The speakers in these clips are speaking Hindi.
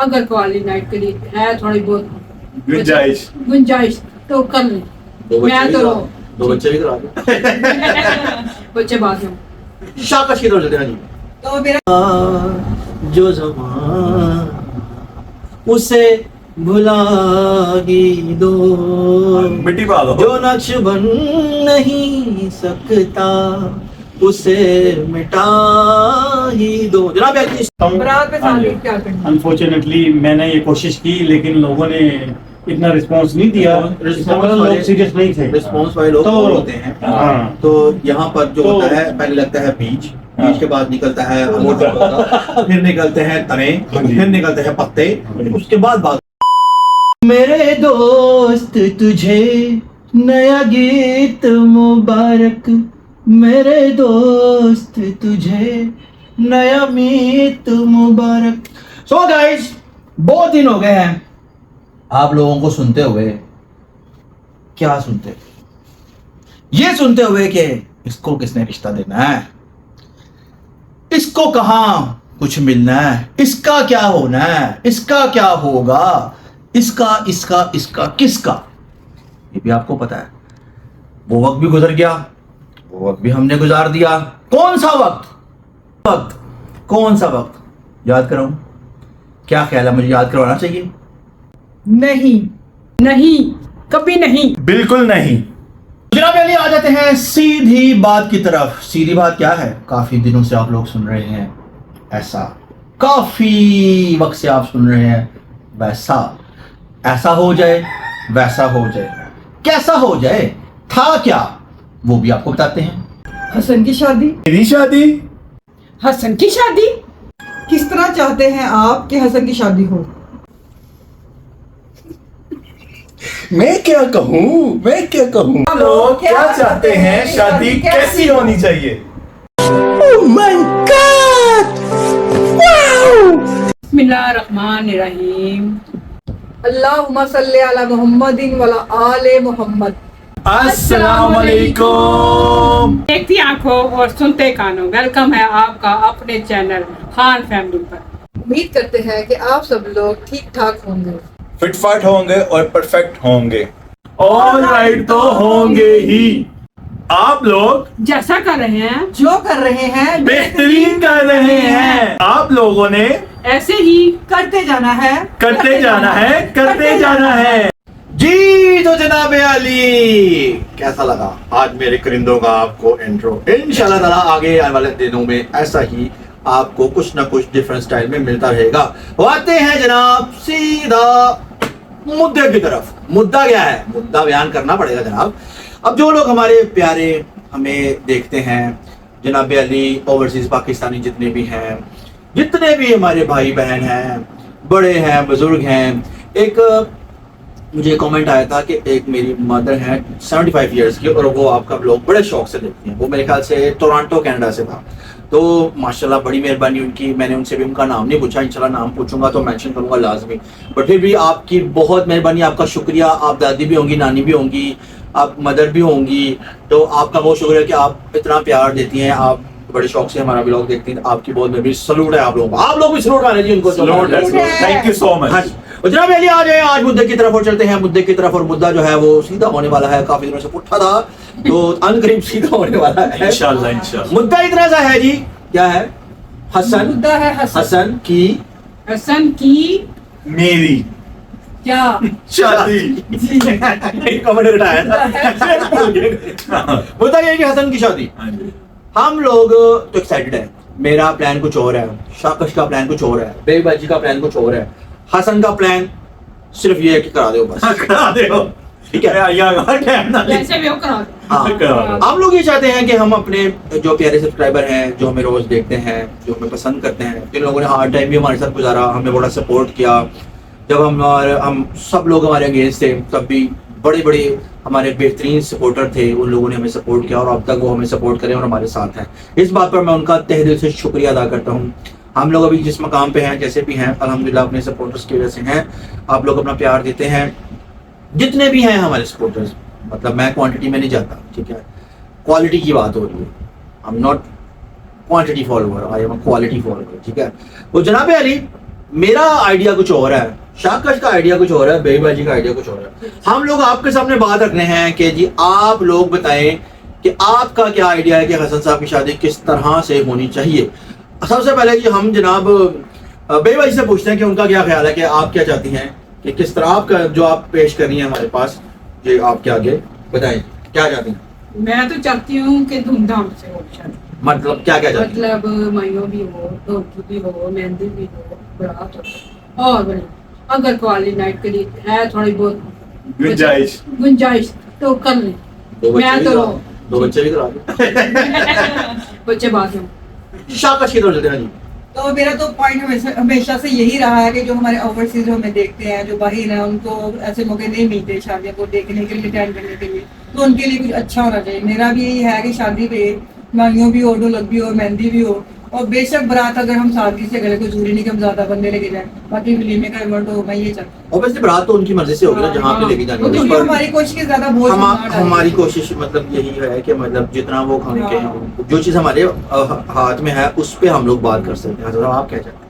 अगर कवाली नाइट के लिए है थोड़ी बहुत गुंजाइश तो कर ले। मैं तो दो बच्चे भी करा दो। बच्चे बाद में शाकश की तरफ चलते हैं जी। तो मेरा जो ज़मां उसे भुला ही दो, मिट्टी पा दो। जो नक्श बन नहीं सकता उसे मिटा ही दो। जनाब बरात में शादी क्या करनी। अनफॉर्चुनेटली मैंने ये कोशिश की लेकिन लोगों ने इतना रिस्पांस नहीं दिया। लोग सीरियस नहीं थे। रिस्पॉन्स वाले लोग तो- और होते हैं। हाँ। तो यहाँ पर जो तो- होता है पहले लगता है बीज, हाँ। बीज के बाद निकलता है अंगूर, फिर निकलते हैं तने, हाँ जी। फिर निकलते हैं पत्ते, हाँ जी। उसके बाद बात। मेरे दोस्त तुझे नया गीत मुबारक, मेरे दोस्त तुझे नया मीत मुबारक। सो गाइस, बहुत दिन हो गए हैं आप लोगों को सुनते हुए। क्या सुनते? ये सुनते हुए कि इसको किसने रिश्ता देना है, इसको कहां कुछ मिलना है, इसका क्या होना है, इसका क्या होगा, इसका इसका इसका किसका, ये भी आपको पता है। वो वक्त भी गुजर गया, वो वक्त भी हमने गुजार दिया। कौन सा वक्त कौन सा वक्त याद कराऊं? क्या ख्याल है, मुझे याद करवाना चाहिए? नहीं कभी नहीं। बिल्कुल नहीं। जनाब अली, आ जाते हैं सीधी बात की तरफ। सीधी बात क्या है? काफी दिनों से आप लोग सुन रहे हैं ऐसा, काफी वक्त से आप सुन रहे हैं वैसा। ऐसा हो जाए, वैसा हो जाए, कैसा हो जाए, था क्या, वो भी आपको बताते हैं। हसन की शादी। मेरी शादी? हसन की शादी किस तरह चाहते हैं आप कि हसन की शादी हो? मैं क्या कहूँ? लोग क्या चाहते हैं, शादी कैसी होनी चाहिए? बिस्मिल्लाहिर्रहमानिर्रहीम। अल्लाहुम्मा सल्ली अला मुहम्मदिन व अला आले मुहम्मद। अस्सलाम वालेकुम। देखती आंखों और सुनते कानों, वेलकम है आपका अपने चैनल खान फैमिली पर। उम्मीद करते हैं कि आप सब लोग ठीक ठाक होंगे, फिटफाट होंगे और परफेक्ट होंगे। ऑल राइट तो होंगे ही। आप लोग जैसा कर रहे हैं, जो कर रहे हैं, बेहतरीन कर रहे हैं। आप लोगों ने ऐसे ही करते जाना है, करते जाना है। जी तो जनाब अली, कैसा लगा आज मेरे करिंदों का आपको इंट्रो? इंशाल्लाह ताला आगे आने वाले दिनों में ऐसा ही आपको कुछ ना कुछ डिफरेंट स्टाइल में मिलता रहेगा। आते हैं जनाब सीधा मुद्दे की तरफ। मुद्दा क्या है? मुद्दा बयान करना पड़ेगा जनाब। अब जो लोग हमारे प्यारे हमें देखते हैं, जनाब अली ओवरसीज पाकिस्तानी जितने भी हैं, जितने भी हमारे भाई बहन हैं, बड़े हैं, बुजुर्ग हैं, एक मुझे कमेंट आया था कि एक मेरी मदर है 75 इयर्स की और वो आपका ब्लॉग बड़े शौक से देखती हैं। वो मेरे ख्याल से टोरंटो कनाडा से था। तो माशाल्लाह बड़ी मेहरबानी उनकी। मैंने उनसे भी उनका नाम नहीं पूछा, इंशाल्लाह नाम पूछूंगा तो मेंशन करूंगा लाजमी। बट फिर भी आपकी बहुत मेहरबानी, आपका शुक्रिया। आप दादी भी होंगी, नानी भी होंगी, आप मदर भी होंगी, तो आपका बहुत शुक्रिया कि आप इतना प्यार देती हैं। आप बड़े शौक से हमारा ब्लॉग देखती हैं। आपकी बहुत मेहरबानी। सलूट है आप लोगों को। आप लोग भी सलूट मारे जी उनको। Thank you so much. जनाब अली आ जाए आज मुद्दे की तरफ और चलते हैं मुद्दे की तरफ। और मुद्दा जो है वो सीधा होने वाला है। काफी दिनों से पुट्ठा था तो अनकरीब सीधा होने वाला है इंशाल्लाह। मुद्दा इतना सा है जी, क्या है? मुद्दा है हसन की मेरी क्या शादी। कमेंट उठाया था। मुद्दा ये है कि हसन की शादी। हम लोग तो एक्साइटेड है। मेरा प्लान कुछ और है, शाकश का प्लान कुछ और है, बेबी बाजी का प्लान कुछ और है। हसन का प्लान सिर्फ ये है कि करा दो बस। करा दो, ठीक है। वैसे भी हो करा दो। हाँ, आप लोग ये चाहते हैं कि हम अपने जो प्यारे सब्सक्राइबर हैं, जो हमें रोज देखते हैं, जो हमें पसंद करते हैं, जिन लोगों ने हार्ड टाइम भी हमारे साथ गुजारा, हमें बड़ा सपोर्ट किया, जब हम सब लोग हमारे अगेंस्ट थे, तब भी बड़े बड़े हमारे बेहतरीन सपोर्टर थे, उन लोगों ने हमें सपोर्ट किया और अब तक वो हमें सपोर्ट करें और हमारे साथ हैं। इस बात पर मैं उनका तहे दिल से शुक्रिया अदा करता हूँ। हम लोग अभी जिस मकाम पे हैं, जैसे भी हैं, अल्हम्दुलिल्लाह अपने सपोर्टर्स की वजह से हैं। आप लोग अपना प्यार देते हैं, जितने भी हैं हमारे सपोर्टर्स। मतलब मैं क्वांटिटी में नहीं जाता, ठीक है, क्वालिटी की बात हो रही है। I am not quantity follower, I am a quality follower, ठीक है। तो जनाब अली मेरा आइडिया कुछ और है, शाकश का आइडिया कुछ और है, बेईबाजी का आइडिया कुछ और है। हम लोग आपके सामने बात रखने हैं कि जी आप लोग बताएं कि आपका क्या आइडिया है कि हसन साहब की शादी किस तरह से होनी चाहिए। सबसे पहले जी हम जनाब बेईबाजी से पूछते हैं कि उनका क्या ख्याल है, कि आप क्या चाहती हैं कि किस तरह आपका जो आप पेश कर रही हैं हमारे पास, ये आपके आगे बताएं क्या चाहती हैं। मैं तो चाहती हूँ कि धूमधाम से हो शादी। मतलब क्या क्या चाहती हैं? मतलब माइयों भी हो, ढोलकी भी हो, मेहंदी भी हो, बारात हो, और बड़ी अगर क्वालिटी नाइट के लिए है थोड़ी बहुत गुंजाइश तो कर लें। मैं तो दो बच्चे भी करा दो। बच्चे बाद में। शाकश की तरफ चलते हैं जी। तो मेरा तो पॉइंट हमेशा से यही रहा है कि जो हमारे ओवरसीज हमें देखते हैं, जो बाहर हैं, उनको ऐसे मौके नहीं मिलते शादियों को देखने के लिए, अटेंड करने के लिए, तो उनके लिए कुछ अच्छा होना चाहिए। मेरा भी यही है कि शादी पे मांगियों भी हो, ढोलक भी हो, मेहंदी भी हो, और बेशक बारात अगर हम सादगी से करें, कोई जरूरी नहीं कि हम ज्यादा बंदे लेके जाएं, बाकी फिल्म में कन्वर्ट हो, मैं ये चाहती हूँ। ऑब्वियसली बारात तो उनकी मर्जी से होगी ना, जहाँ पे लेके जानी है। क्योंकि हमारी कोशिश के ज्यादा बोझ ना डालें। हमारी कोशिश मतलब यही है कि मतलब जितना वो खाने के जो चीज हमारे हाथ में है उस पे हम लोग बात कर सकते हैं। आप क्या चाहते हैं?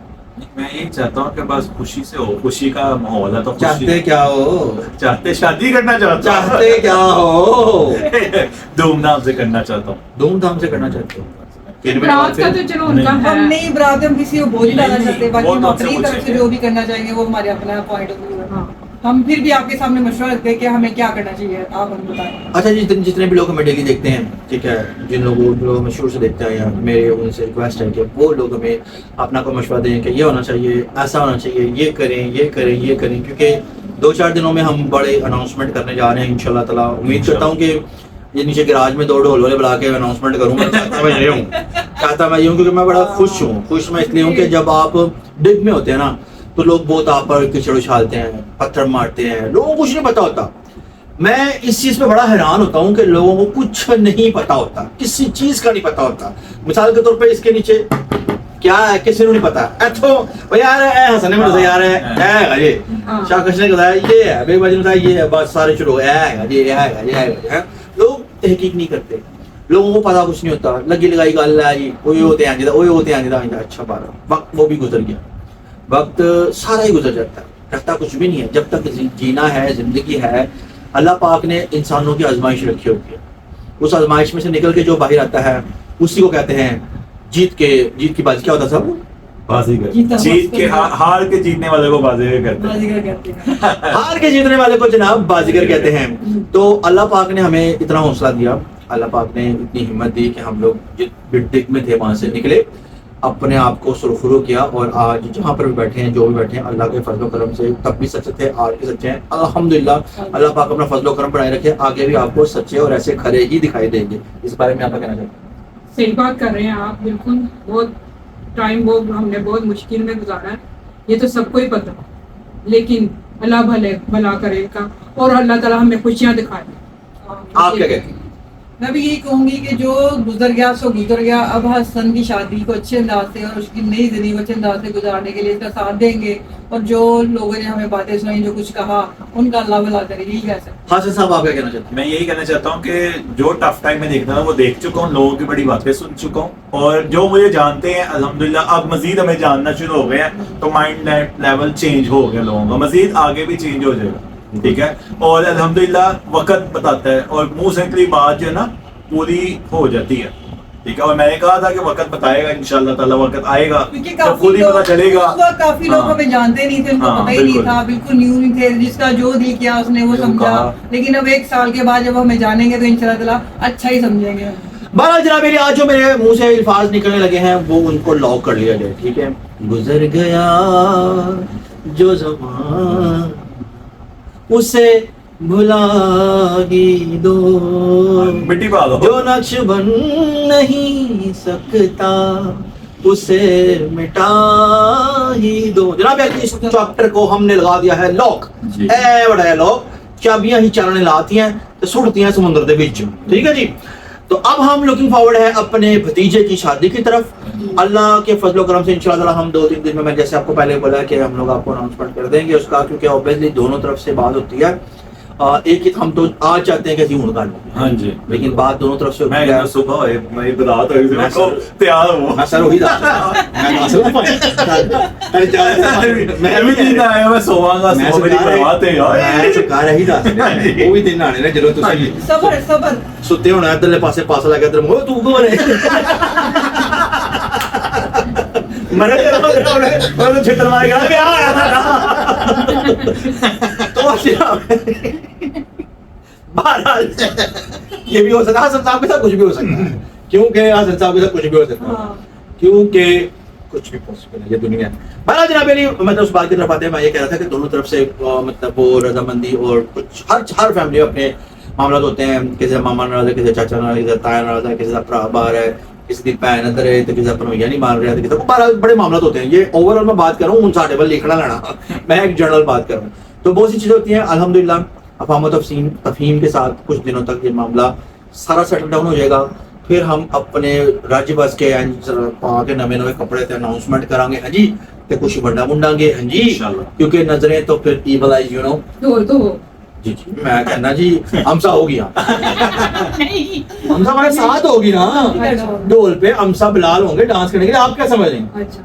मैं यही चाहता हूँ कि बस खुशी से हो, खुशी का माहौल है तो चाहते क्या हो? चाहते शादी करना चाहते क्या हो? धूमधाम से करना चाहता हूँ। धूमधाम से करना चाहते हो? बारात का तो चलो उनका हम है। नहीं बारात हम किसी को बोझ नहीं डालना चाहते, बाकी वो हम तो अपनी हमसे तरफ से पूछेंगे। जो भी करना चाहेंगे वो हमारे अपना पॉइंट ऑफ व्यू है। हाँ। हम फिर भी आपके सामने मशवरा रखते हैं कि हमें क्या करना चाहिए, आप हमें बताएं। अच्छा जितने भी लोग हमें डेली देखते हैं, ठीक है, जिन लोगों जो हमें शुरू से देखते हैं, या मेरे उनसे रिक्वेस्ट है कि वो लोग हमें अपना को मशवरा दें कि ये होना चाहिए, ऐसा होना चाहिए, ये करें, ये करें, ये करें, क्योंकि 2-4 दिनों में हम बड़े अनाउंसमेंट करने जा रहे हैं इंशाल्लाह ताला। उम्मीद करता हूँ कि ये नीचे गैराज में 2 ढोल वाले बुला के अनाउंसमेंट करूँगा। चाहता मैं ये हूँ क्योंकि मैं बड़ा खुश हूँ। खुश मैं इसलिए हूँ कि जब आप डिग में होते हैं ना, तो लोग बहुत आप पर कीचड़ उछालते हैं, पत्थर मारते हैं, लोगों को कुछ नहीं पता होता। मैं इस चीज पे बड़ा हैरान होता हूँ कि लोगों को कुछ नहीं पता होता, किसी चीज का नहीं पता होता। मिसाल के तौर पे इसके नीचे क्या है किसी को नहीं पता। तो यार हंसने में यार है ये शाकश ने बताया, ये है बेबाजी ने बताया, ये है, बस सारे शुरू है। लोग तहकीक नहीं करते, लोगों को पता कुछ नहीं होता, लगी लगाई गल है जी, वो होते हैं। अच्छा बारह वक्त वो भी गुजर गया, वक्त सारा ही गुजर जाता है, रहता कुछ भी नहीं है। जब तक जीना है, जिंदगी है, अल्लाह पाक ने इंसानों की आजमाइश रखी होती है। उस आजमाइश में से निकल के जो बाहर आता है उसी को कहते हैं जीत की बाजी। क्या होता था वो? बाजीगर। जीता जीत के हार के जीतने वाले को बाजीगर कहते हैं। बाजीगर कहते हैं। हार के जीतने वाले को जनाब बाजीगर कहते हैं। तो अल्लाह पाक ने हमें इतना हौसला दिया, अल्लाह पाक ने इतनी हिम्मत दी कि हम लोग जिस दिक में थे वहां से निकले, अपने आप को सुरखुरू किया, और आज जहाँ पर भी बैठे हैं, जो भी बैठे हैं, अल्लाह के फजल करम से तब भी सच्चे थे, आज भी सच्चे हैं अल्हम्दुलिल्लाह। अल्लाह पाक अपना फजल करम बनाए रखे, आगे भी आपको सच्चे और ऐसे खरे ही दिखाई देंगे। इस बारे में आप क्या कहना चाहते हैं? सही बात कर रहे हैं आप, बिल्कुल। बहुत टाइम वो हमने बहुत मुश्किल में गुजारा है, ये तो सबको ही पता है, लेकिन अल्लाह भला करेगा और अल्लाह ताला हमें खुशियां दिखाए। आप क्या कहते हैं? मैं भी यही कहूंगी कि जो गुजर गया सो गुजर गया। अब हसन की शादी को अच्छे अंदाज से और उसकी नई जिंदगी को अच्छे अंदाज से गुजारने के लिए इसका साथ देंगे, और जो लोगों ने हमें बातें सुनाई, जो कुछ कहा, उनका अल्लाह भला करे, यही कह सकते। हासिल साहब आप क्या कहना चाहते हैं? मैं यही कहना चाहता हूँ कि जो टफ टाइम में देखना था वो देख चुका हूँ, लोगों की बड़ी बातें सुन चुका हूँ, और जो मुझे जानते हैं अल्हम्दुलिल्लाह अब मजीद हमें जानना शुरू हो गए हैं, तो माइंड लेवल चेंज हो गया लोगों का, मजीद आगे भी चेंज हो जाएगा, ठीक है। और अल्हम्दुलिल्लाह वक्त बताता है, और मुंह से निकली बात जो है ना पूरी हो जाती है, ठीक है। और मैंने कहा था कि वक्त बताएगा, इंशाल्लाह ताला वक्त आएगा, क्योंकि जब खुद ही पता चलेगा। काफी लोग हाँ। हमें जानते नहीं थे, उनको हाँ, पता ही नहीं बिल्कुल। था, बिल्कुल न्यू नहीं थे, जिसका जो दिल किया उसने वो जो समझा। कहा। लेकिन अब 1 साल के बाद जब हमें जानेंगे तो इंशाल्लाह ताला अच्छा ही समझेंगे हम। बहरहाल जनाब मेरे आज जो मेरे मुंह से अल्फाज निकलने लगे हैं वो उनको लॉक कर लिया जाए, ठीक है। गुजर गया जो ज़माना उसे भुला ही दो, मिट्टी पा दो। जो नक्श बन नहीं सकता उसे मिटा ही दो। जनाब इस चैप्टर को हमने लगा दिया है लॉक। जी। ए बड़ा है लॉक, चाबियां ही चालने लाती हैं तो सुटती हैं समुद्र के बीच, ठीक है जी। तो अब हम लुकिंग फॉरवर्ड है अपने भतीजे की शादी की तरफ। अल्लाह के फजलो करम से इंशाल्लाह हम 2-3 दिन में, मैं जैसे आपको पहले बोला कि हम लोग आपको अनाउंसमेंट कर देंगे उसका, क्योंकि ऑब्वियसली दोनों तरफ से बात होती है। एक ही हम तो आज चाहते हैं कि ਅਸੀਂ ਹੁਣ ਕਰ ਲਓ हाँ जी लेकिन बात दोनों तरफ से होती मैं है कहना सुबह होए मैं बरात होई मैं को तैयार हो मैं सर वही ਦੱਸ ਮੈਂ ਦੱਸ मैं भी दिन आया मैं सोवांगा ਮੈਂ सो मेरी बरात है ਮੈਂ ਸਰਕਾਰ ਇਹੀ ਦੱਸ ਰਿਹਾ ਉਹ ਵੀ ਦਿਨ ਆਣੇ ਨੇ ਜਦੋਂ ਤੁਸੀਂ सबर सबर ਸੁੱਤੇ ਹੋਣਾ ਇੱਧਰਲੇ ਪਾਸੇ ਪਾਸ ਲੱਗਾ ਇੱਧਰ ਮੋ ਤੂੰ ਕੌਣ ਹੈ मरे मैं छितर मारेगा क्या आया था तो बहरहाल ये भी हो सकता है हसन साहब के साथ कुछ भी हो सकता है क्योंकि हसन साहब के साथ कुछ भी हो सकता है क्योंकि कुछ भी पॉसिबल है ये दुनिया है। बहरहाल जनाब अली मतलब उस बात की तरफ आते हैं मैं ये कह रहा था कि दोनों तरफ से मतलब वो रजामंदी और कुछ हर फैमिली अपने मामला होते हैं किसी का मामा नाराज है किसी का चाचा नाराज है किसी का ताया नाराज है किसी का भरा बाहर है किसी की भैन अंदर है तो किसी का भनोइया नहीं मान रहा है किसी को बड़े मामला होते हैं। ये ओवरऑल मैं बात कर रहा हूँ उन साढ़े पर लिखना लेना मैं एक जनरल बात कर रहा हूँ तो बहुत सी चीजें होती हैं अल्हम्दुलिल्लाह अफाम तफहीम के साथ कुछ दिनों तक ये मामला सारा सेटल डाउन हो जाएगा फिर हम अपने राज्य बस के पा के नवे नवे कपड़े ते अनाउंसमेंट करांगे हाँ जी ते कुछ बंडा मुंडांगे हाँ जी इंशाल्लाह क्योंकि नजरें तो फिर ईवल आई यू नो तो जी जी मैं कहना जी हमसा होगी हमसा हमारे साथ होगी ना ढोल पे हमसा बिलाल होंगे डांस करने के लिए आप क्या समझ रही हैं अच्छा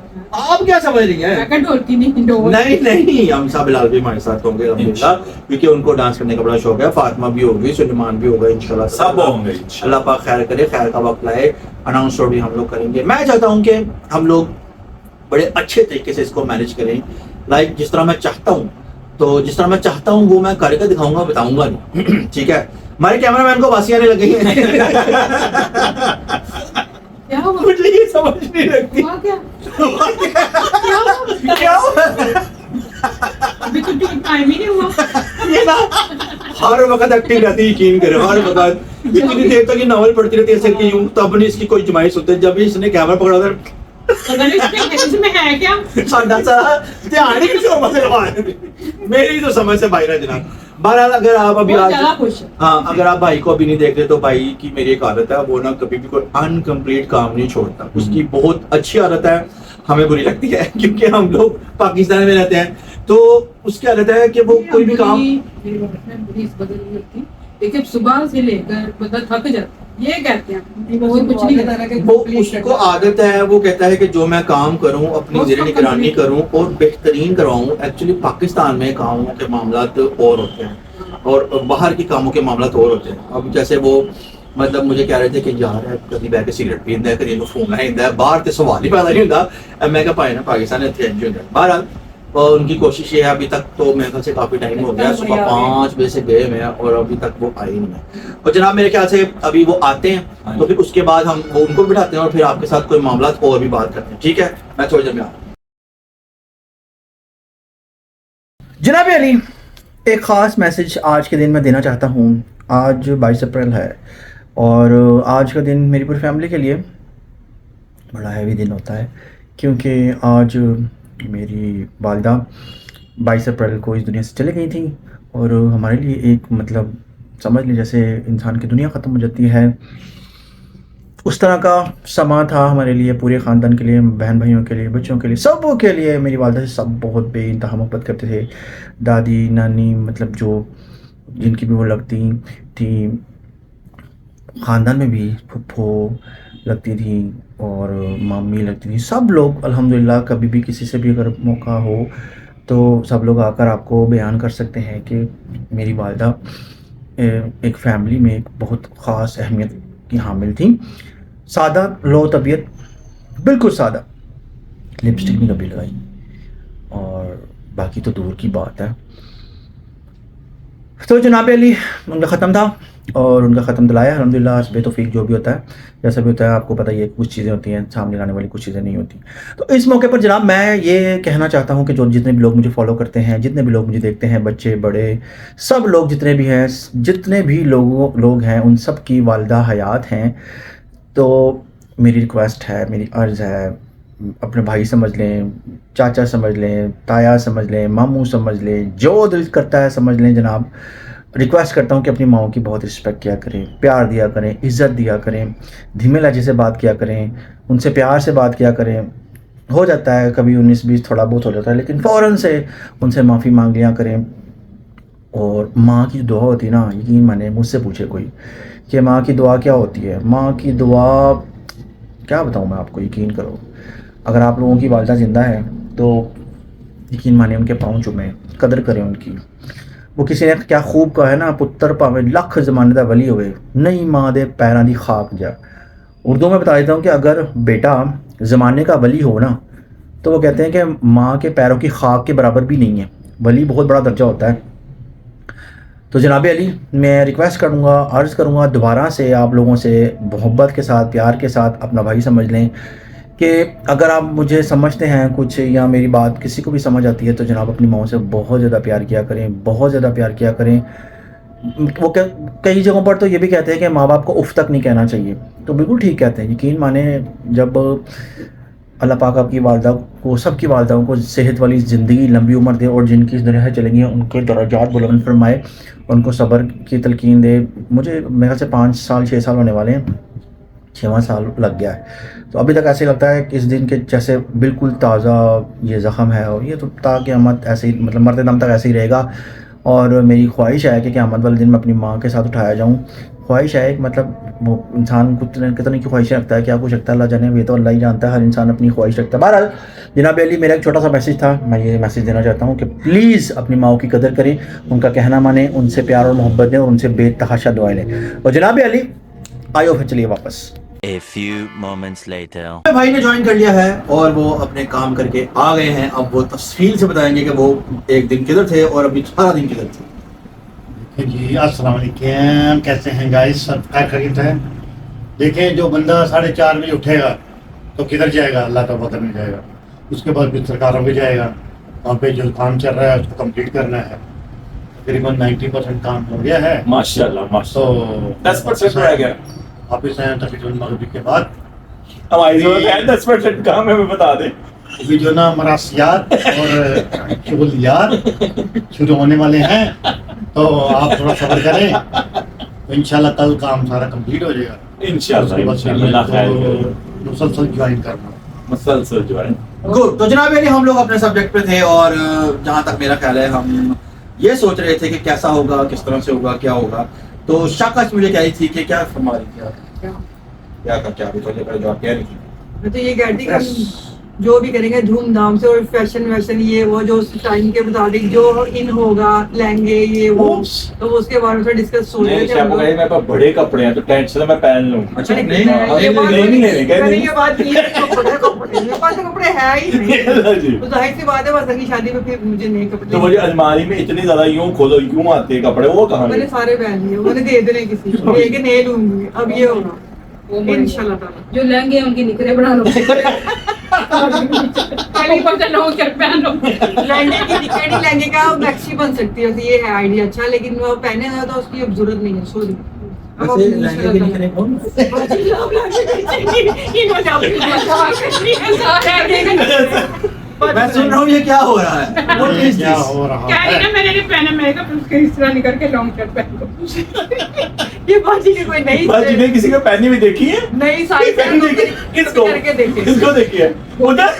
आप क्या समझ रही हैं मैं ढोलकी नहीं ढोल नहीं नहीं हमसा बिलाल भी हमारे साथ होंगे अल्हम्दुलिल्लाह क्योंकि उनको डांस करने का बड़ा शौक है फातिमा भी होगी सुलेमान भी होगा इंशाल्लाह सब होंगे अल्लाह पाक खैर करे खैर का वक्त लाए अनाउंसमेंट भी हम लोग करेंगे। मैं चाहता हूँ कि हम लोग बड़े अच्छे तरीके से इसको मैनेज करें लाइक जिस तरह मैं चाहता हूँ तो जिस तरह मैं चाहता हूँ वो मैं करके दिखाऊंगा बताऊंगा नहीं ठीक है। हमारे कैमरामैन को वासी आने लगी है क्या हुआ मुझे ये समझ नहीं लगती हुआ क्या क्या हुआ अभी तो टाइम ही नहीं हुआ ये ना हर वक्त एक्टिव रहती है यकीन करो हर वक्त इतनी देर तक ये नॉवल पढ़ती रहती है ऐसे कि यूं तब नहीं इसकी कोई जमाइश होती है जब इसने कैमरा पकड़ा था पता नहीं इसमें है क्या साडा सा ध्यान ही किसी और से मेरी तो समझ से बाहर है जनाब। बहरहाल अगर आप अभी बहुत आज ज्यादा खुश है हाँ अगर आप भाई को अभी नहीं देख रहे तो भाई की मेरी एक आदत है वो ना कभी भी कोई अनकम्प्लीट काम नहीं छोड़ता उसकी बहुत अच्छी आदत है हमें बुरी लगती है क्योंकि हम लोग पाकिस्तान में रहते हैं तो उसकी आदत है कि वो कोई भी काम देखिए सुबह से लेकर बंदा थक जाता है ये कहते हैं वो कुछ नहीं करता वो उसको आदत है वो कहता है कि जो मैं काम करूं अपनी वो ज़ेर सब निगरानी complete करूं और बेहतरीन करवाऊं। एक्चुअली पाकिस्तान में कामों के मामला तो और होते हैं और बाहर के कामों के मामला तो और होते हैं। अब जैसे वो मतलब मुझे कह रहे थे कि यार कभी बैठ के सिगरेट पींदा है कभी फोन आइंदा है बाहर तो सवाल ही पैदा नहीं होता। मैं क्या पाए ना पाकिस्तान इतने एंजॉय होता है। बहरहाल और उनकी कोशिश ये है अभी तक तो मेरे ख्याल से काफी टाइम हो गया सुबह 5 बजे से गए मैं और अभी तक वो आए नहीं है। और जनाब मेरे ख्याल से अभी वो आते हैं तो फिर उसके बाद हम वो उनको बिठाते हैं और फिर आपके साथ कोई मामला और भी बात करते हैं ठीक है। मैं थोड़ी देर में आता हूँ। जनाब अली एक ख़ास मैसेज आज के दिन में देना चाहता हूँ। आज 22 अप्रैल है और आज का दिन मेरी पूरी फैमिली के लिए बड़ा हैवी दिन होता है क्योंकि आज मेरी वालदा 22 अप्रैल को इस दुनिया से चली गई थी और हमारे लिए एक मतलब समझ लीजिए जैसे इंसान की दुनिया ख़त्म हो जाती है उस तरह का समा था हमारे लिए पूरे ख़ानदान के लिए बहन भाइयों के लिए बच्चों के लिए सबों के लिए। मेरी वालदा से सब बहुत बेइंतहा मोहब्बत करते थे दादी नानी मतलब जो जिनकी भी वो लगती थी ख़ानदान में भी फुफ्फो लगती थी और मामी लगती थी सब लोग अल्हम्दुलिल्लाह। कभी भी किसी से भी अगर मौका हो तो सब लोग आकर आपको बयान कर सकते हैं कि मेरी वालदा एक फ़ैमिली में एक बहुत ख़ास अहमियत की हामिल थी। सादा लो तबीयत बिल्कुल सादा लिपस्टिक भी कभी लगाई और बाकी तो दूर की बात है। तो जनाब अली उनका ख़त्म था और उनका ख़त्म दिलाया अल्हम्दुलिल्लाह बेतौफीक जो भी होता है जैसा भी होता है आपको पता ही है कुछ चीज़ें होती हैं सामने लाने वाली कुछ चीज़ें नहीं होती। तो इस मौके पर जनाब मैं ये कहना चाहता हूँ कि जो जितने भी लोग मुझे फॉलो करते हैं जितने भी लोग मुझे देखते हैं बच्चे बड़े सब लोग जितने भी हैं जितने भी लोग हैं उन सब की वालदा हयात हैं। तो मेरी रिक्वेस्ट है मेरी अर्ज़ है अपने भाई समझ लें चाचा समझ लें ताया समझ लें मामू समझ लें जो दिल करता है समझ लें जनाब। रिक्वेस्ट करता हूँ कि अपनी माओ की बहुत रिस्पेक्ट किया करें प्यार दिया करें इज़्ज़त दिया करें धीमे लहजे से बात किया करें उनसे प्यार से बात किया करें। हो जाता है कभी 19-20 थोड़ा बहुत हो जाता है लेकिन फ़ौरन से उनसे माफ़ी मांग लिया करें और माँ की दुआ होती है ना, यकीन माने मुझसे पूछे कोई कि माँ की दुआ क्या होती है। माँ की दुआ क्या बताऊँ मैं आपको, यकीन करो। अगर आप लोगों की वालदा ज़िंदा है तो यकीन माने उनके पाँव चूमें, कदर करें उनकी। वो किसी ने क्या खूब कहा है ना, पुत्र भावें लख ज़माने दा वली होवे, नहीं माँ दे पैरां दी खाक जा। उर्दू में बता देता हूँ कि अगर बेटा ज़माने का वली हो ना, तो वो कहते हैं कि माँ के पैरों की खाक के बराबर भी नहीं है। वली बहुत बड़ा दर्जा होता है। तो जनाब अली, मैं रिक्वेस्ट करूँगा, अर्ज़ करूँगा दोबारा से आप लोगों से मोहब्बत के साथ, प्यार के साथ अपना भाई समझ लें कि अगर आप मुझे समझते हैं कुछ, या मेरी बात किसी को भी समझ आती है, तो जनाब अपनी माँ से बहुत ज़्यादा प्यार किया करें, बहुत ज़्यादा प्यार किया करें। वो कई जगहों पर तो ये भी कहते हैं कि माँ बाप को उफ़ तक नहीं कहना चाहिए, तो बिल्कुल ठीक कहते हैं। यकीन माने, जब अल्लाह पाक आपकी वालदा को, सबकी वालदाओं को सेहत वाली ज़िंदगी, लंबी उम्र दे, और जिनकी इस दुनिया से चलेंगी उनके दर्जात बुलंद फरमाए, उनको सब्र की तलकीन दे। मुझे मेरे ख्याल से 5 साल 6 साल होने वाले हैं, 6वां साल लग गया है। तो अभी तक ऐसे लगता है कि इस दिन के जैसे बिल्कुल ताज़ा ये ज़ख़म है, और ये तो क़यामत ऐसे ही, मतलब मरते दम तक ऐसे ही रहेगा। और मेरी ख्वाहिश है कि क़यामत वाले दिन मैं अपनी माँ के साथ उठाया जाऊँ। ख्वाहिश है, मतलब वो इंसान कितने की ख्वाहिशें रखता है, क्या कुछ रखता है अल्लाह जाने, ये तो अल्लाह ही जानता है, हर इंसान अपनी ख्वाहिश रखता है। बहरहाल जनाब अली, मेरा एक छोटा सा मैसेज था, मैं ये मैसेज देना चाहता हूँ कि प्लीज़ अपनी माओ की कदर करें, उनका कहना माने, उनसे प्यार और मोहब्बत दें, और उनसे बेतहाशा दुआएं लें। और जनाब अली आयो, फिर चलिए वापस। A few moments later. भाई ने ज्वाइन कर लिया है और वो अपने काम करके आ गए हैं। अब वो तफसील से बताएंगे कि वो एक दिन किधर थे और अभी सारा दिन किधर थे। जी अस्सलाम वालेकुम, कैसे हैं गाइस, सब खैरियत है। देखें, जो बंदा 4:30 बजे उठेगा तो किधर जाएगा, अल्लाह का वतन में जाएगा। उसके बाद फिर सरकारों में जाएगा, वहाँ पे जो काम चल रहा है उसको कंप्लीट करना है। तकरीबन 90% काम हो गया है माशाल्लाह माशाल्लाह। तो 10% रह गया। वापिस आए तकरीबन मगरिब के बाद। हमारी जरूरत है 10% काम है, हमें बता दें। अभी जो ना मरासियात और शुगलियात शुरू होने वाले हैं, तो आप थोड़ा सब्र करें, तो इंशाल्लाह कल काम सारा कंप्लीट हो जाएगा। इंशाल्लाह इंशाल्लाह खैर तो मुसलसल ज्वाइन करना। मुसलसल ज्वाइन। गुड। तो जनाब अली, हम लोग अपने सब्जेक्ट पे थे और जहाँ तक मेरा ख्याल है हम ये सोच रहे थे कि कैसा होगा, किस तरह से होगा, क्या होगा। तो शाकाश मुझे कह रही थी कि क्या फरमा रही थी आप, क्या अभी थोड़ी देर पहले जवाब कह रही थी। मैं तो ये कहती कि हम जो भी करेंगे धूमधाम से, और फैशन वैशन ये वो जो उस टाइम के मुताबिक जो इन होगा, लहंगे ये वो, तो उसके बारे में डिस्कस सोच रहे थे हम लोग। मेरे पास बड़े कपड़े हैं तो टेंशन है, मैं पहन लूं। अच्छा, ये नहीं बात नहीं, ये बात नहीं है, कपड़े मेरे पास तो कपड़े है ही नहीं, जी। तो जाहिर सी बात है बस अगली शादी में फिर मुझे नहीं कपड़े। तो मुझे अलमारी में इतनी ज्यादा यूं खोलो यूं आते हैं कपड़े, वो कहाँ मैंने गए? सारे पहन लिए, मैंने दे देने किसी को, लेके नहीं लूंगी। अब ये होगा इंशाल्लाह ताला। जो लहंगे उनकी निकरे बना लो पहले पर लो क्या पहन लो। लहंगे की निकड़ी, लहंगे का मैक्सी बन सकती है, ये है आइडिया अच्छा, लेकिन वो पहने ना तो उसकी अब जरूरत नहीं है। सॉरी, वैसे लहंगे के निकले कौन? मैं सुन रहा हूँ ये क्या हो रहा है। What is क्या this? हो रहा क्या है है? ना, मैंने पहना, मैंने कहा फिर उसके इस तरह निकल के लॉन्ग शर्ट पहन लो। ये बाजी की कोई नई बाजी ने किसी को पहनी हुई देखी है? नई साइज है, तो किसको करके देखे। किसको देखी है? उधर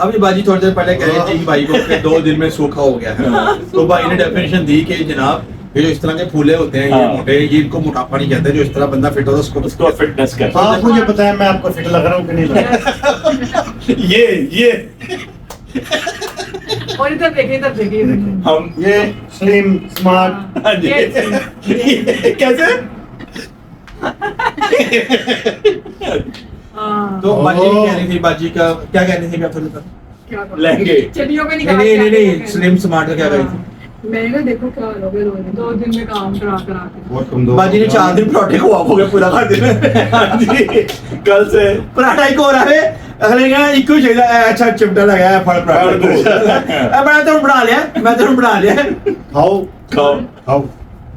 अभी बाजी थोड़ी देर पहले कह रही थी कि भाई को कि 2 दिन में सूखा हो गया है। तो भाई ने डेफिनेशन दी कि जनाब ये जो इस तरह के फूले होते हैं, ये हाँ। मोटे, ये इनको मोटापा नहीं कहते। जो इस तरह बंदा फिट होता है उसको फिटनेस कर। आप मुझे बताएं, मैं आपको फिट लग रहा हूँ कि नहीं लग रहा? ये और इधर देखिए, इधर देखिए, इधर देखिए। हम ये स्लिम स्मार्ट। हाँ जी। ये कैसे? हाँ, तो बाजी भी कह रही थी, बाजी का क्या कह रही थी आप थोड़ी सा? क्या करो? लहंगे। चलियो में नहीं निकाल नहीं नहीं, के नहीं आके स्लिम स्मार्ट का क्या कह रही थी? मैंने कहा देखो क्या लोगे 2 दिन में काम करा करा के। बहुत तुम दो बाजी ने 4 दिन पराठे को आप हो गया पूरा खा दिन। हाँ जी, कल से पराठा ही हो रहा है। अगले का एक ही चाहिए, अच्छा चिमटा लगाया फल पराठा को। मैं तो बना लिया खाओ खाओ खाओ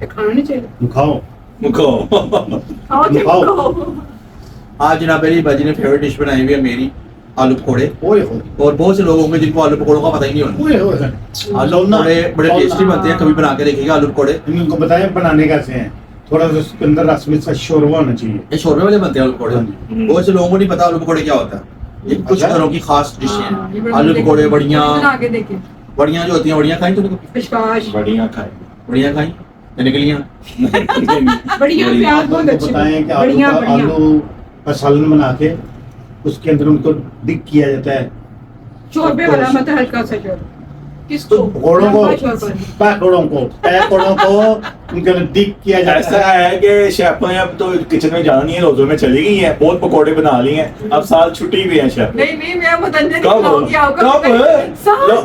खाना नहीं चाहिए। खाओ मुको। आओ चिपको। आज जनाब अली बाजी ने फेवरेट डिश बनाई हुई है मेरी, आलू पकौड़े। ओए हो और बहुत से लोग होंगे जिनको आलू पकौड़ों का पता ही नहीं होगा। ओए हो आलू पकौड़े बड़े टेस्टी बनते हैं, कभी बना के देखिएगा आलू पकौड़े। इनको बताएं बनाने कैसे हैं। थोड़ा सा उसके अंदर रस में सा शोरबा होना चाहिए। ये शोरबे वाले बनते हैं आलू पकौड़े। बहुत से लोगों को नहीं पता आलू पकौड़े क्या होता है। ये कुछ अच्छा। घरों की खास डिश हाँ, ये है। बड़ा आलू देखिए, पकौड़े बढ़िया। बना के देखिए। बड़ियाँ जो होती हैं, बड़ियाँ खाई तुमने? विश्वास बढ़िया खाए बड़ियाँ खाई या निकलियाँ? बढ़िया प्याज बहुत उनको अच्छे बताएं कि बढ़िया आलू का बढ़िया आलू का सालन बना के उसके अंदर उनको डिक किया जाता है। शोरबे वाला मतलब हल्का सा शोरबा किसको तो पकौड़ों को लंबा शोरबा पकौड़ों को उनके अंदर डिक किया जाता ऐसा है। है कि शेफें अब तो किचन में जाना नहीं है, रोजों में चली गई हैं, बहुत पकोड़े बना लिए हैं, अब साल छुट्टी भी है शेफ। नहीं नहीं मैं मुतन्ने कब खिलाऊंगी आपको। कब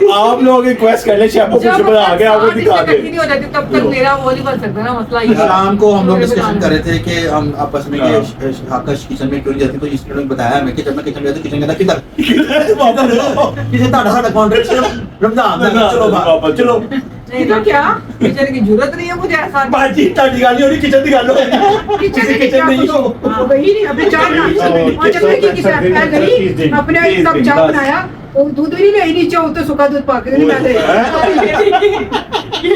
लो, आप लोग रिक्वेस्ट कर ले शेफ को कुछ बना के आपको दिखा दे। नहीं हो जाती तब तक मेरा वो नहीं बन सकता ना, मसला ये है। शाम को हम लोग डिस्कशन कर रहे थे कि हम आपस में कि आकाश किचन में क्यों नहीं जाती, तो इसने लोग बताया हमें कि जब मैं किचन में जाती किचन के अंदर किधर किचन ताड़ा कॉन्ट्रैक्ट रमजान चलो चलो नहीं तो क्या किचन की जरूरत नहीं है मुझे ऐसा। बाजी ताड़ी गाली हो रही किचन की गालो किचन नहीं हो गई नहीं अपने चाय और जब मैं की पैर गई अपने एक कप चाय बनाया वो दूध भी नहीं नीचे वो तो सूखा दूध पाके नहीं डाले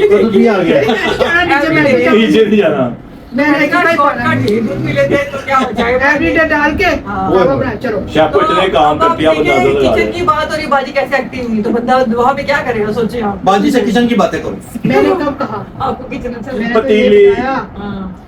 दूध भी आ गया। नीचे नहीं जाना। मैंने कहा शॉर्टकट ही दूध भी लेते हैं तो क्या हो जाएगा। एवरीडे डाल के वो बना चलो शेफ को इतने काम कर दिया बंदा तो लगा किचन की बात और ये बाजी कैसे एक्टिव हुई तो बंदा वहाँ पे क्या करेगा सोचिए आप। बाजी से किचन की बातें करो। मैंने कब कहा आपको किचन अच्छा मैंने लगता तो ये पतीली। बताया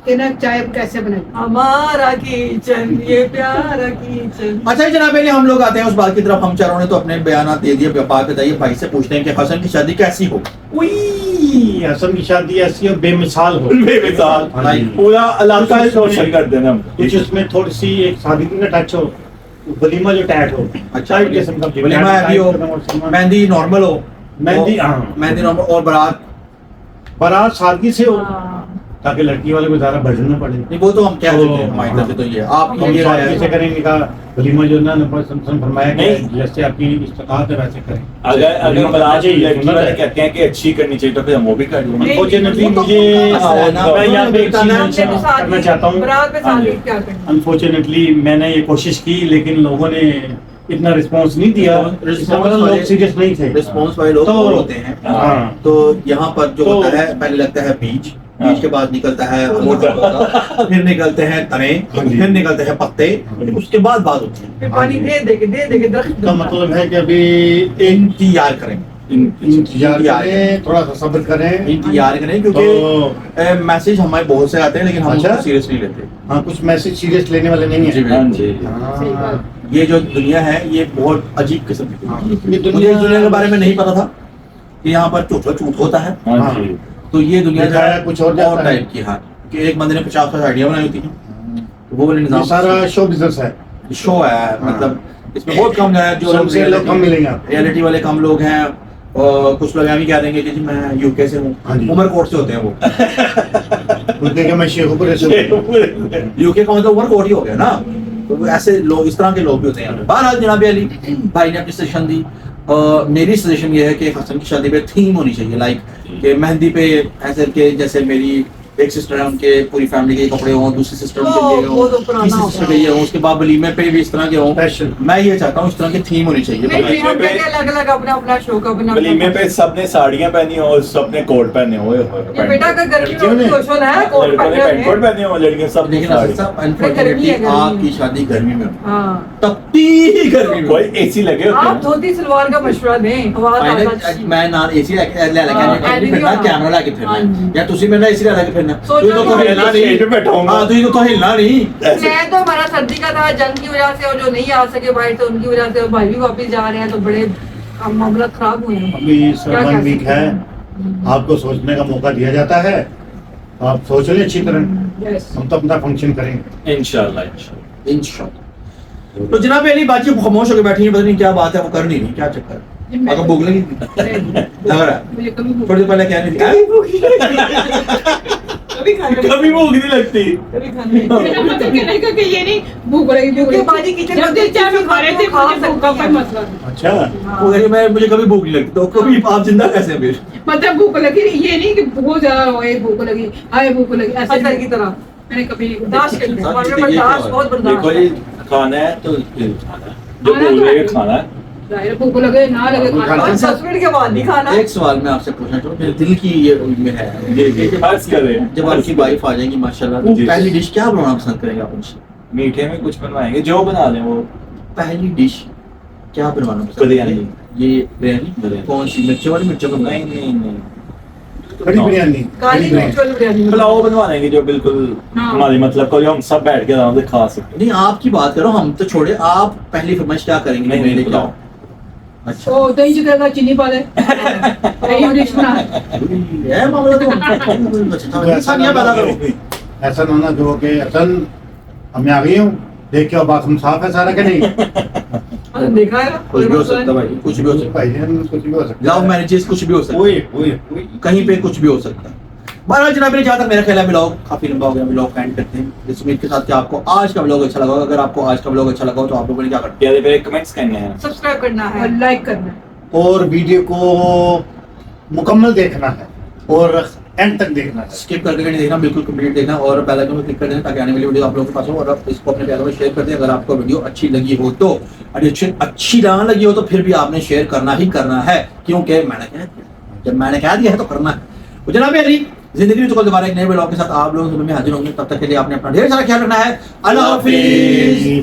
कि ना चाय कैसे बनाई हमारा किचन ये प्यारा किचन। अच्छा जनाब पहले हम लोग आते हैं उस बात की तरफ। हम चारों ने तो अपने बयान दे दिए, बात बताइए, भाई से पूछते हैं कि हसन की शादी कैसी हो। उई, हसन की शादी ऐसी और बेमिसाल हो। बेमिसाल हाँ जी। पूरा इलाका रोशन कर देना हम। कुछ उसमें थोड़ी सी एक शादी की टच हो, वलीमा जो टैट हो, अच्छा टाइप किस्म का वलीमा भी हो, मेहंदी नॉर्मल हो, मेहंदी हाँ, मेहंदी नॉर्मल और बारात बारात सादगी से हो हाँ। ताकि लड़की वाले को ज्यादा भजन न पड़े। नहीं वो तो हम कह देते हैं हमारी तरफ से तो ये आप हम ये राय सादगी से है। करेंगे का वलीमा जो ना फरमाया कि नहीं। जैसे आपकी इस्ताकत है वैसे करें। अगर बारात चाहिए, लड़की सुन्नत वाले है। कहते हैं कि अच्छी करनी चाहिए तो फिर हम वो भी कर लेंगे। अनफॉर्चुनेटली वो तो मुझे उनका मसला है ना। मैं यहाँ पे एक चीज हमने mention तो करना चाहता हूँ। बारात में हाँ शादी जी। क्या करनी। अनफॉर्चुनेटली मैंने ये कोशिश की लेकिन लोगों ने इतना रिस्पांस नहीं दिया, इसका मतलब लोग सीरियस नहीं थे। रिस्पॉन्स वाले लोग तो- और होते हैं। हाँ तो यहाँ पर जो तो- होता है पहले लगता है बीज, हाँ। बीज के बाद निकलता है अमरूद, फिर निकलते हैं तने, हाँ जी। फिर निकलते हैं पत्ते, उसके बाद बात होती है। फिर पानी दे देके दरख्त इसका मतलब है कि अभी इंतजार करें, इंतजार करें, थोड़ा सा सब्र करें। इंतजार करें तो क्योंकि मैसेज हमारे बहुत से आते हैं लेकिन हम अच्छा। उसको सीरियस नहीं लेते। हाँ कुछ मैसेज सीरियस लेने वाले नहीं जी, है। हाँ जी। सही हाँ, बात। ये जो दुनिया है ये बहुत अजीब किस्म की दुनिया है। ये मुझे इस दुनिया के बारे में नहीं पता था कि यहाँ पर झूठ होता है। हाँ जी। तो ये दुनिया दिखाया कुछ और जाता है। टाइप की, हाँ, कि एक बंदे ने 50 आइडिया बनाई होती है, तो वो वाले ये निजाम सारा शो बिजनेस है। शो है, मतलब इसमें बहुत कम है जो लोग सबसे लोग कम मिलेंगे आपको। रियलिटी वाले कम लोग हैं। और कुछ लोग भी कह देंगे कि जी मैं यूके से हूँ, हाँ जी। उमरकोट से होते हैं वो। बोलते कि मैं शेखुपुर से हूँ। यूके का मतलब उमरकोट ही हो गया ना। तो वो ऐसे लोग, इस तरह के लोग भी होते हैं। बहरहाल जनाब अली भाई ने अपनी सजेशन दी। मेरी सजेशन ये है कि हसन की शादी पे थीम होनी चाहिए, लाइक कि मेहंदी पे ऐसे के जैसे मेरी एक सिस्टर है उनके पूरी फैमिली के कपड़े हों, दूसरी सिस्टर उनके लिए वो तो पुराना तीसरी हो सिस्टर गया। के ये हों, उसके बाद वलीमे पे भी इस तरह के हों। Special। मैं ये चाहता हूँ इस तरह की थीम होनी चाहिए। नहीं वलीमे हम पे- कहते हैं अलग अलग अपना अपना शो का अपना वलीमे पे सबने साड़ियाँ पहनी हो और सबने कोट पहने हो। ये बेटा का गर्मी लड़कियों में ने- क्वेश्चन है कोट लड़कों ने पेंट कोट पहने पहने हो, लड़कियाँ सब ने लेकिन साड़ी। साहब गर्मी अनफॉर्चुनेटली है, गर्मी आपकी है। शादी गर्मी में हो, हाँ तपती गर्मी में हो। कोई एसी लगे होते आप हैं। धोती सलवार का मशवरा दें आवाज फाइनल आवाज मैं ना एसी ले हाँ, के फिरना, कैमरा लेके फिरना, हाँ जी। या तुसी मेरे एसी ले के फिरना। सोचो तू तो तो हिलना मैं नहीं, पे बैठा हूँ। हाँ तू तो हिलना नहीं। मैं तो हमारा सर्दी का था जंग की वजह से और जो नहीं आ सके भाई तो उनकी वजह से और भाई भी वापस जा रहे हैं तो बड़े मामला खराब हुए हैं। अभी क्या 1 कर वीक सकते है, हैं? आपको सोचने का मौका दिया जाता है, आप सोच लें अच्छी तरह। यस हम तो अपना फंक्शन करेंगे। इंशाल्लाह इंशाल्लाह। इंशाल्लाह। तो जनाब अली बातचीत खामोश होकर बैठी है, पता नहीं क्या बात है, वो कर नहीं रही, क्या चक्कर है? अगर भूख लगी लग रहा है मुझे कभी भूख थोड़ी देर पहले क्या नहीं कभी खाने कभी भूख नहीं लगती। कभी खाने मेरा मतलब कहने का कि ये नहीं भूख लगी भूख क्योंकि लगी बाजी किचन जब में दिल चाहे मैं खा रहे थे खा मुझे भूख का सकती कोई हैं। मसला नहीं अच्छा, वो कह रही मैं मुझे कभी भूख नहीं लगती, तो कभी आप जिंदा कैसे हैं फिर? मतलब भूख लगी ये नहीं कि बहुत ज्यादा होए भूख लगी आए भूख लगी ऐसे असर की तरह मैंने कभी नहीं बर्दाश्त कर लिया हाँ, हमारे ये बर्दाश्त क्या बहुत देखो बर्दाश्त जी है। खाना है तो खाना है। जो खाना बोल तो रहे है। हैं खाना है। जाहिर है, भूख लगे ना लगे खाना और 10 मिनट के बाद नहीं खाना एक सवाल मैं आपसे पूछना चाहूँ, मेरे दिल की ये में है जी जी बस करें। जब आपकी वाइफ आ जाएगी माशाल्लाह, तो जी। पहली डिश क्या बनाना पसंद करेंगे आप उनसे? मीठे में कुछ बनवाएंगे जो बना लें वो। पहली डिश क्या बनवाना पसंद बिरयानी। है? ये बिरयानी बिरयानी। कौन सी मिर्ची वाली मिर्ची को नहीं नहीं नहीं कड़ी बिरयानी काली मिर्च वाली बिरयानी पुलाव बनवा लेंगे जो बिल्कुल हाँ। हमारी मतलब को जो हम सब बैठ के आराम से खा सकते नहीं आपकी बात करो, हम तो छोड़े, आप पहली फरमाइश क्या करेंगे नहीं, मेरे नहीं, क्या? पुलाव। अच्छा ओ दही जिगर का चीनी पा दे दही डिश बना ये मामला तो तो अच्छा नहीं पैदा करो। ऐसा ना होना जो कि असल मैं आ गई हूँ देख के बाथरूम साफ है सारा के नहीं देखा है कुछ भी हो सकता है भाई, कुछ भी हो सकता भाई कुछ भी हो है। सकता लव मैरिजेस कुछ भी हो सकता है, वही वही वही कहीं पे कुछ भी हो सकता है। बहरहाल जनाब जहाँ तक मेरा ख्याल है व्लॉग काफी लंबा हो गया, व्लॉग एंड करते हैं इस उम्मीद के साथ कि आपको आज का व्लॉग अच्छा लगा होगा। अगर आपको आज का व्लॉग अच्छा लगा हो तो आप लोगों ने क्या करना हैं। यार कमेंट्स करने हैं। सब्सक्राइब करना है और लाइक करना और वीडियो को मुकम्मल देखना है और एंड तक देखना है। स्किप करके नहीं देखना, बिल्कुल कंप्लीट देखना और बेल आइकन पर क्लिक कर देना ताकि आने वाली वीडियो आप लोगों के पास हो। और आप इसको अपने प्यारों में शेयर कर दें। अगर आपको वीडियो अच्छी लगी हो तो, एडिक्शन अच्छी ना लगी हो तो फिर भी आपने शेयर करना ही करना है, क्योंकि मैंने कह दिया, जब मैंने कह दिया है तो करना है। तो जनाब अली जिंदगी में तो कल दोबारा एक नए व्लॉग के साथ आप लोगों से हाजिर होंगे। तब तक के लिए आपने अपना ढेर सारा ख्याल रखना है। अल्लाह हाफिज।